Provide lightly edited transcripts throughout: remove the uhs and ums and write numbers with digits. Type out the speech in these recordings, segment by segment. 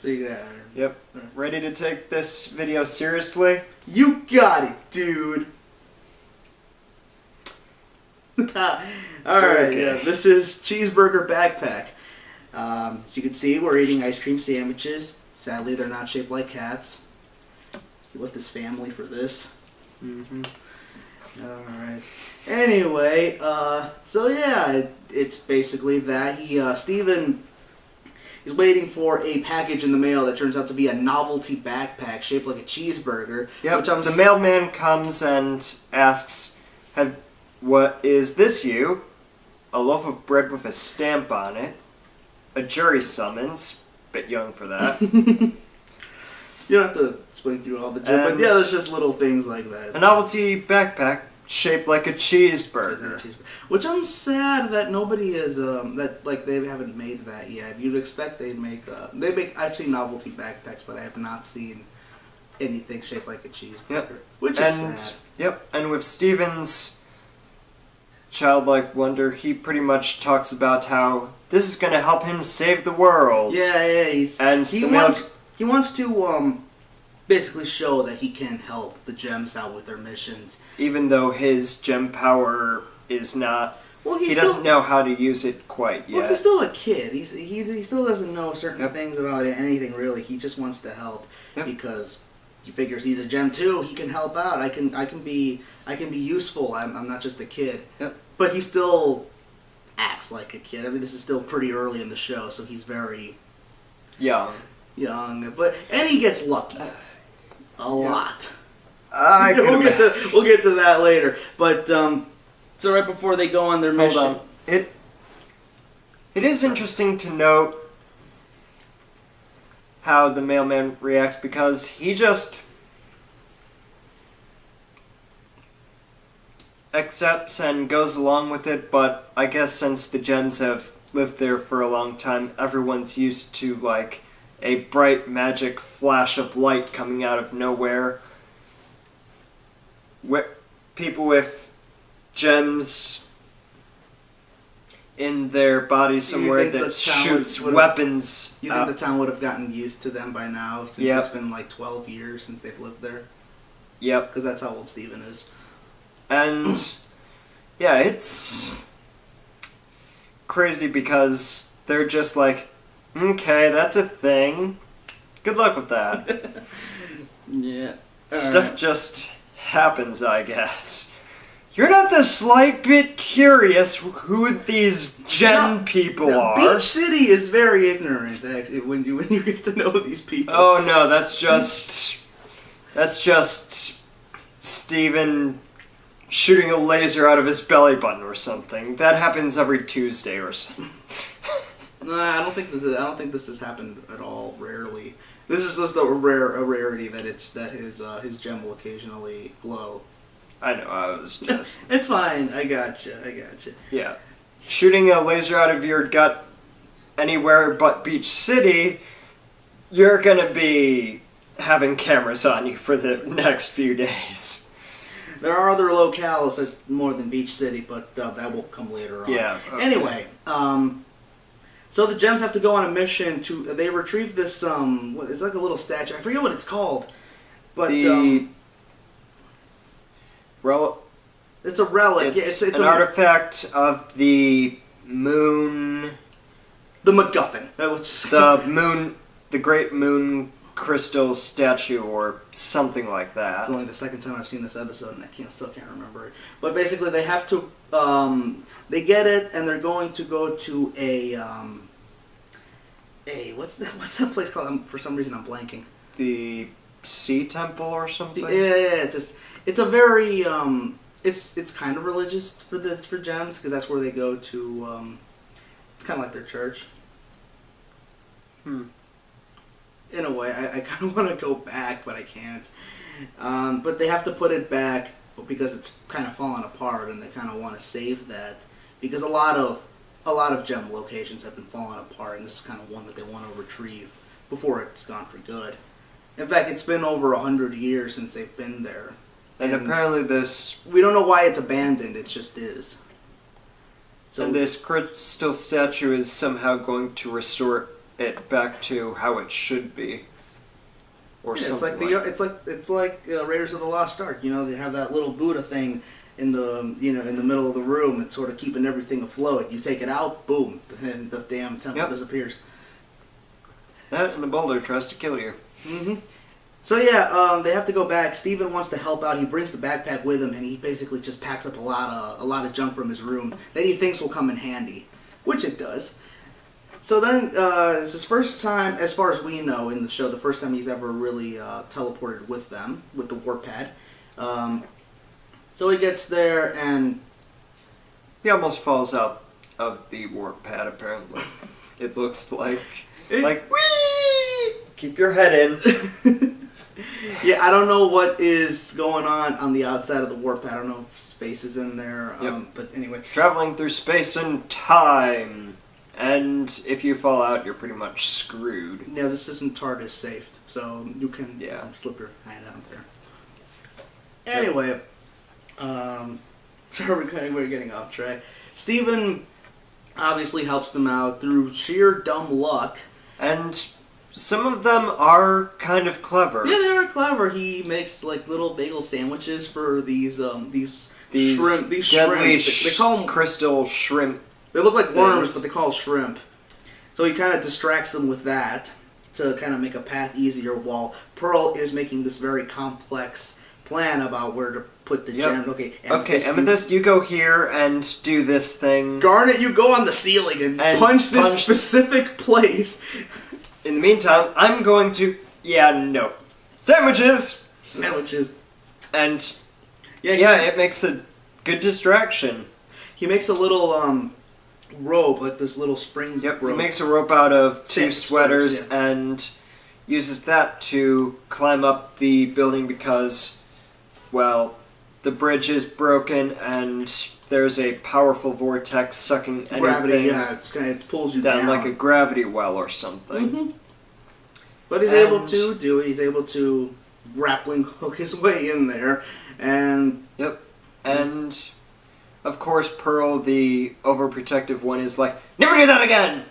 Yep. Ready to take this video seriously? You got it, dude. Alright, yeah, this is Cheeseburger Backpack. As you can see, we're eating ice cream sandwiches. Sadly, they're not shaped like cats. You left this family for this. Alright. Anyway, so yeah, it's basically that. Steven is waiting for a package in the mail that turns out to be a novelty backpack shaped like a cheeseburger. Yep, the mailman comes and asks, what is this, you? A loaf of bread with a stamp on it. A jury summons. Bit young for that. You don't have to explain through all the joke, but yeah, there's just little things like that. A novelty backpack shaped like a cheeseburger. Which I'm sad that nobody is, they haven't made that yet. You'd expect they'd make, I've seen novelty backpacks, but I have not seen anything shaped like a cheeseburger. Yep. Which is sad. Yep, and with Steven's childlike wonder, he pretty much talks about how this is going to help him save the world. Yeah, he wants to basically show that he can help the gems out with their missions. Even though his gem power is not... Well, he doesn't know how to use it quite yet. Well, he's still a kid. He still doesn't know certain things about anything, really. He just wants to help because he figures he's a gem too. He can help out. I can be useful. I'm not just a kid. Yep. But he still acts like a kid. I mean, this is still pretty early in the show, so he's very young. And he gets lucky a lot. We'll get to that later. But so right before they go on their mission, hold on. It is interesting to note how the mailman reacts, because he just accepts and goes along with it, but I guess since the gems have lived there for a long time, everyone's used to, like, a bright magic flash of light coming out of nowhere. People with gems in their bodies somewhere that shoots weapons. You think the town would have gotten used to them by now, since it's been like 12 years since they've lived there? Yep. Because that's how old Steven is. And yeah, it's crazy because they're just like, okay, that's a thing. Good luck with that. Yeah. Stuff just happens, I guess. You're not the slight bit curious who these gem people are. Beach City is very ignorant, actually, when you get to know these people. Oh no, that's just Steven shooting a laser out of his belly button or something. That happens every Tuesday or something. Nah, I don't think this has happened at all. Rarely. This is just a rarity that his gem will occasionally glow. I know. I was just. It's fine. I gotcha. Yeah, shooting a laser out of your gut anywhere but Beach City, you're gonna be having cameras on you for the next few days. There are other locales more than Beach City, but that will come later on. Yeah. Okay. Anyway, so the gems have to go on a mission to. They retrieve this it's like a little statue. I forget what it's called, but it's a relic. It's an artifact of the moon. The MacGuffin. The great moon crystal statue or something like that. It's only the second time I've seen this episode and I still can't remember it. But basically they have to, they get it and they're going to go to what's that place called? For some reason I'm blanking. The Sea Temple or something? Yeah. It's a very, it's kind of religious for gems because that's where they go to, it's kind of like their church. In a way, I kind of want to go back, but I can't. But they have to put it back because it's kind of fallen apart, and they kind of want to save that because a lot of gem locations have been falling apart, and this is kind of one that they want to retrieve before it's gone for good. In fact, it's been over 100 years since they've been there, and apparently we don't know why it's abandoned. It just is. So, and this crystal statue is somehow going to restore it back to how it should be, or Yeah, something. it's like Raiders of the Lost Ark. You know, they have that little Buddha thing in the in the middle of the room. It's sort of keeping everything afloat. You take it out, boom, then the damn temple disappears. That and the boulder tries to kill you. Mm-hmm. So yeah, they have to go back. Steven wants to help out. He brings the backpack with him, and he basically just packs up a lot of junk from his room that he thinks will come in handy, which it does. So then, it's his first time, as far as we know in the show, the first time he's ever really teleported with them, with the warp pad. So he gets there, and He almost falls out of the warp pad, apparently. It looks like whee! Keep your head in. yeah, I don't know what is going on the outside of the warp pad. I don't know if space is in there, but anyway. Traveling through space and time. And if you fall out, you're pretty much screwed. Yeah, this isn't TARDIS safe, so you can slip your hand out there. Anyway, sorry we're getting off track. Steven obviously helps them out through sheer dumb luck. And some of them are kind of clever. Yeah, they are clever. He makes like little bagel sandwiches for these shrimp. These deadly shrimp. They call them crystal shrimp. They look like worms, but they call shrimp. So he kind of distracts them with that to kind of make a path easier, while Pearl is making this very complex plan about where to put the gem. Okay, Amethyst, you go here and do this thing. Garnet, you go on the ceiling and punch this specific place. In the meantime, I'm going to... Sandwiches! Sandwiches. And... it makes a good distraction. He makes a little rope, like this little spring rope. He makes a rope out of two sweaters and uses that to climb up the building because, well, the bridge is broken and there's a powerful vortex sucking gravity, anything it pulls you down like a gravity well or something. Mm-hmm. But he's able to do it. He's able to grappling hook his way in there, and and of course Pearl, the overprotective one, is like, never do that again.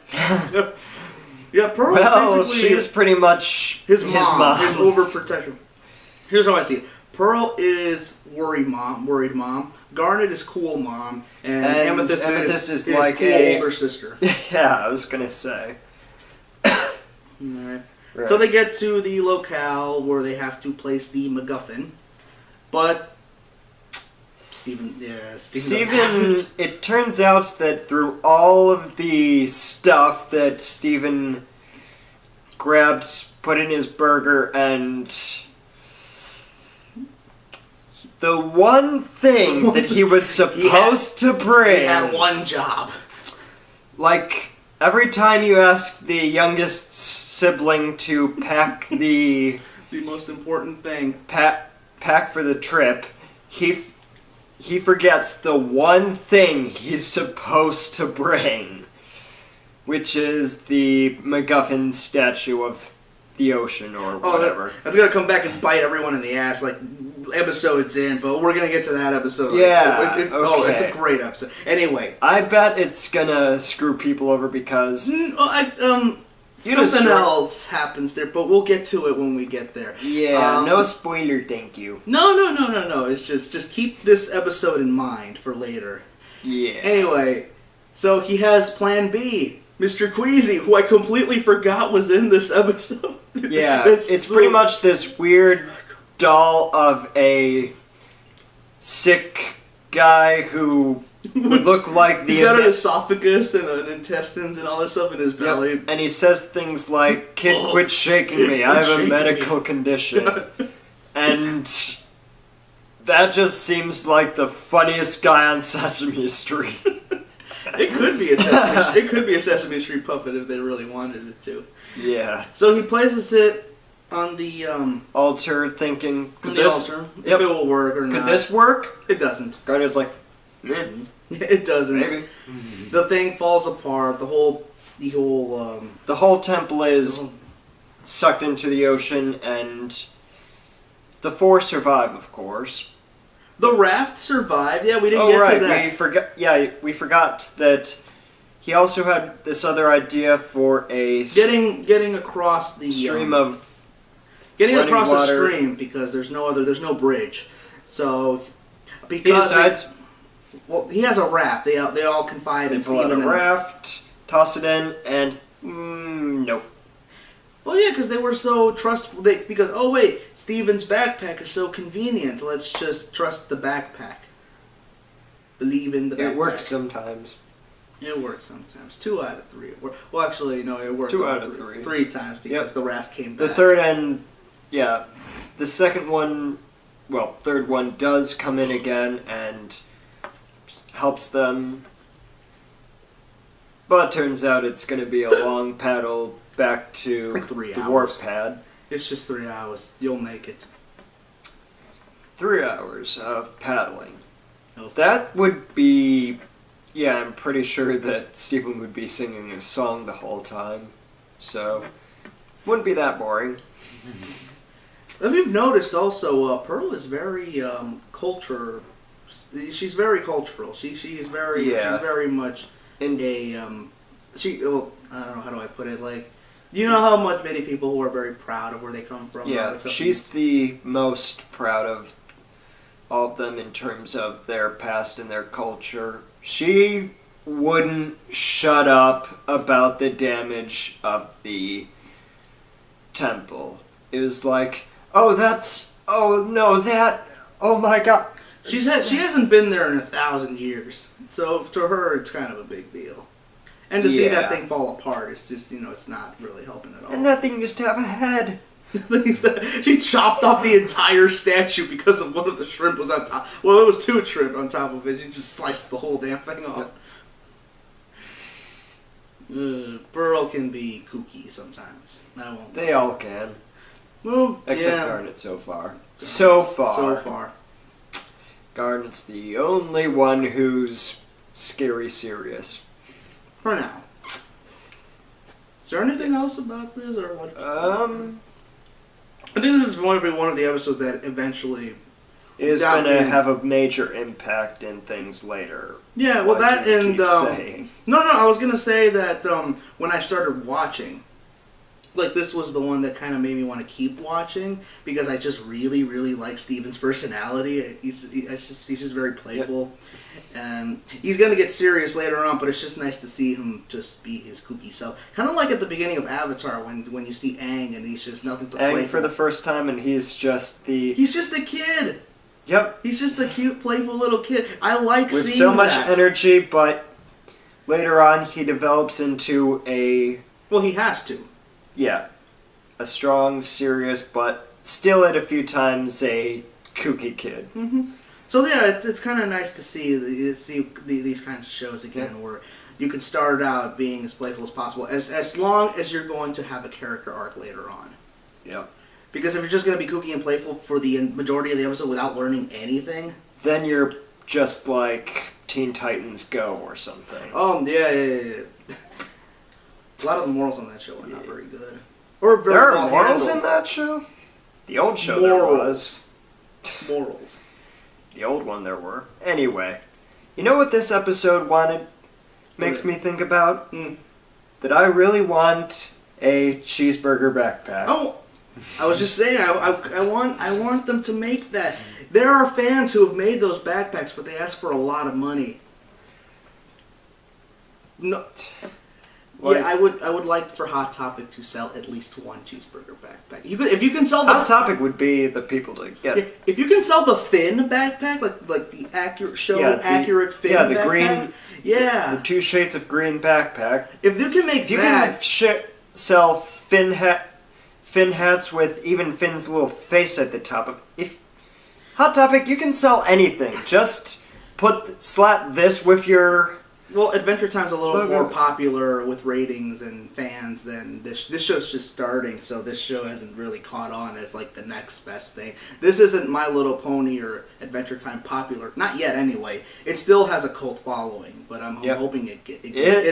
Pearl. Well, she's pretty much his mom. His overprotective. Here's how I see it. Pearl is worried mom. Garnet is cool mom, and Amethyst is like cool older sister. Yeah, I was gonna say. Alright. Right. So they get to the locale where they have to place the MacGuffin, but Steven. It turns out that through all of the stuff that Steven grabbed, put in his burger, and the one thing that he was supposed to bring... He had one job. Like, every time you ask the youngest sibling to pack the... the most important thing. Pack for the trip, he forgets the one thing he's supposed to bring, which is the MacGuffin statue of the ocean or whatever. That's gonna come back and bite everyone in the ass, like episodes in, but we're gonna get to that episode. Yeah, it's a great episode. Anyway, I bet it's gonna screw people over because something else happens there, but we'll get to it when we get there. Yeah, no spoiler, thank you. No. It's just keep this episode in mind for later. Yeah. Anyway, so he has Plan B. Mr. Queasy, who I completely forgot was in this episode. Yeah, it's pretty much this weird doll of a sick guy who would look like the... He's got an esophagus and an intestines and all this stuff in his belly. Yep. And he says things like, "Kid, quit shaking me, I have a medical condition." And that just seems like the funniest guy on Sesame Street. It could be a Sesame Street puppet if they really wanted it to. Yeah. So he places it on the altar, thinking, if it will work or not. Could this work? It doesn't. Garner's like, it doesn't. Maybe. The thing falls apart. The whole temple is sucked into the ocean, and the four survive, of course. The raft survived. Yeah, we didn't get to that. We forgot that he also had this other idea for a getting across the stream of getting across the water. stream because there's no bridge. So because he has a raft. They all confide in pull out Steven. a raft, toss it in, and nope. Well, yeah, because they were so trustful. Because oh wait, Steven's backpack is so convenient. Let's just trust the backpack. Believe in the backpack. It works sometimes. It worked sometimes. 2 out of 3. Well, actually, no, it worked 2 out of 3. 3 times because the raft came back. The third and, yeah, the second one, well, third one does come in again and helps them. But it turns out it's going to be a long paddle back to Like 3 the hours. warp pad. It's just 3 hours. You'll make it. 3 hours of paddling. Oh. That would be... Yeah, I'm pretty sure that Stephen would be singing a song the whole time. So, wouldn't be that boring. If you've noticed also, Pearl is very culture... She's very cultural. She is very... Yeah. She's very much And a... well, I don't know, how do I put it? Like, you know how much many people who are very proud of where they come from? yeah, she's the most proud of all of them in terms of their past and their culture. She wouldn't shut up about the damage of the temple. It was like, oh my god. She hasn't been there in 1,000 years, so to her it's kind of a big deal. And to see that thing fall apart, it's just, it's not really helping at all. And that thing used to have a head. She chopped off the entire statue because of one of the shrimp was on top. Well, it was 2 shrimp on top of it. She just sliced the whole damn thing off. Burl can be kooky sometimes. I won't. They all can. Well, Except Garnet so far. So far. Garnet's the only one who's scary serious. For now. Is there anything else about this, or what? I think this is going to be one of the episodes that eventually is going to have a major impact in things later. Yeah, well, like that and no, I was going to say that when I started watching, like, this was the one that kind of made me want to keep watching because I just really, really like Steven's personality. He's just very playful. And he's going to get serious later on, but it's just nice to see him just be his kooky self. Kind of like at the beginning of Avatar when you see Aang and he's just nothing but playful. Aang for the first time, and he's just the... He's just a kid. Yep. He's just a cute, playful little kid. I like with seeing so much that. energy, but later on he develops into a... Well, he has to. Yeah. A strong, serious, but still at a few times a kooky kid. Mm-hmm. So yeah, it's kind of nice to see these kinds of shows again, where you could start out being as playful as possible, as long as you're going to have a character arc later on. Yep. Because if you're just going to be kooky and playful for the majority of the episode without learning anything, then you're just like Teen Titans Go or something. Oh yeah. A lot of the morals on that show are not very good. Or very there well are morals handled. in that show? The old show there was. Morals. The old one there were. Anyway, you know what this episode makes me think about? That I really want a cheeseburger backpack. Oh, I was just saying, I want them to make that. There are fans who have made those backpacks, but they ask for a lot of money. No. Yeah, I would like for Hot Topic to sell at least one cheeseburger backpack. If you can sell the Hot Topic would be the people to get. If you can sell the Finn backpack, like the accurate accurate Finn backpack. The green. Yeah. The 2 shades of green backpack. If you can make if you can sell Finn hats with even Finn's little face at the top of. If Hot Topic, you can sell anything. Just slap this with your. Well, Adventure Time's a little more popular with ratings and fans than this. This show's just starting, so this show hasn't really caught on as like the next best thing. This isn't My Little Pony or Adventure Time popular, not yet anyway. It still has a cult following, but I'm hoping it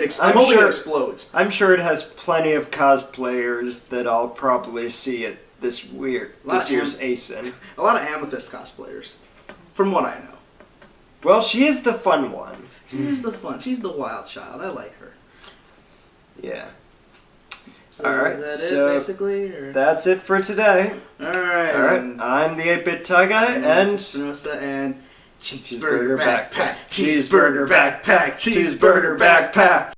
explodes. I'm sure it has plenty of cosplayers that I'll probably see at this year's ASIN. A lot of Amethyst cosplayers, from what I know. Well, she is the fun one. She's the fun. She's the wild child. I like her. Yeah. So All right, is that so it, basically? Or? That's it for today. Alright. Alright, I'm the 8-Bit Tie Guy, and... Spinoza, and Cheeseburger Cheeseburger backpack. Cheeseburger backpack. Cheeseburger backpack.